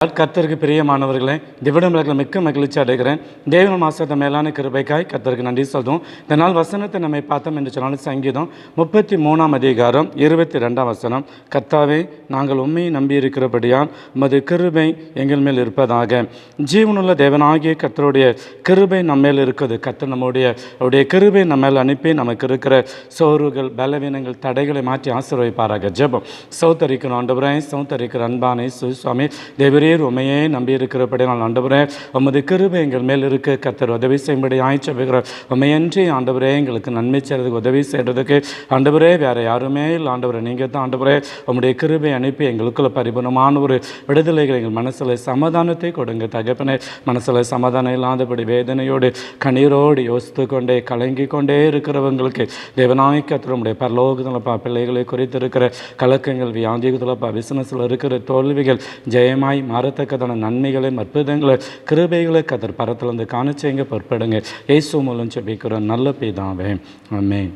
கர்த்தருக்கு பிரியமானவர்களே, திவிடமிழக்கில் மிக்க மகிழ்ச்சி அடைகிறேன். தேவன் மாசத்தை மேலான கிருபைக்காய் கர்த்தருக்கு நன்றி சொல்றோம். இந்த நாள் வசனத்தை நம்மை பார்த்தோம் என்று சொன்னாலும் சங்கீதம் 33 அதிகாரம் 22 கர்த்தாவே, நாங்கள் உண்மையை நம்பியிருக்கிறபடியால் உமது கிருபை எங்கள் மேல் இருப்பதாக. ஜீவனுள்ள தேவனாகிய கர்த்தருடைய கிருபை நம்ம மேல் இருக்குது. கர்த்தர் அவருடைய கிருபை நம்ம மேல் அனுப்பி நமக்கு இருக்கிற சோர்வுகள், பலவீனங்கள், தடைகளை மாற்றி ஆசீர்வதிப்பாராக. ஜெபம். சௌத்தரிக்கிற ஆண்டவரே, சௌத்தரிக்கிற அன்பானே சுவாமி தேவரே, உண்மையே நம்பி இருக்கிறபடி நான் ஆண்டவரே, உமது கிருபை எங்கள் மேல் இருக்க கர்த்தர் உதவி செய்யும்படி ஆய்ச்சபுகிறார். உண்மையன்றி ஆண்டவரே, எங்களுக்கு நன்மை செய்கிறதுக்கு உதவி செய்கிறதுக்கு ஆண்டவரே வேறு யாருமே இல்லை. ஆண்டவரே, நீங்கள் தான் ஆண்டவரே உம்முடைய கிருபை அனுப்பி எங்களுக்குள்ள பரிபூர்ணமான ஒரு விடுதலைகள், எங்கள் மனசில் சமாதானத்தை கொடுங்க தகப்பனே. மனசில் சமாதானம் இல்லாதபடி வேதனையோடு கண்ணீரோடு யோசித்து கொண்டே கலங்கி கொண்டே இருக்கிறவங்களுக்கு தேவனாய் கர்த்தர் உம்முடைய பரலோகத்திலப்பா பிள்ளைகளை குறித்திருக்கிற கலக்கங்கள், வியாதிகளப்பா, பிசினஸில் இருக்கிற தோல்விகள் ஜெயமாய் மாறத்தக்கதான நன்மைகளை, அற்புதங்களை, கிருபைகளை கர்த்தர் பரத்திலிருந்து காண செய்யுங்க பொறுப்படுங்க. இயேசு மூலம் ஜெபிக்கிறோம் நல்ல பிதாவே, ஆமென்.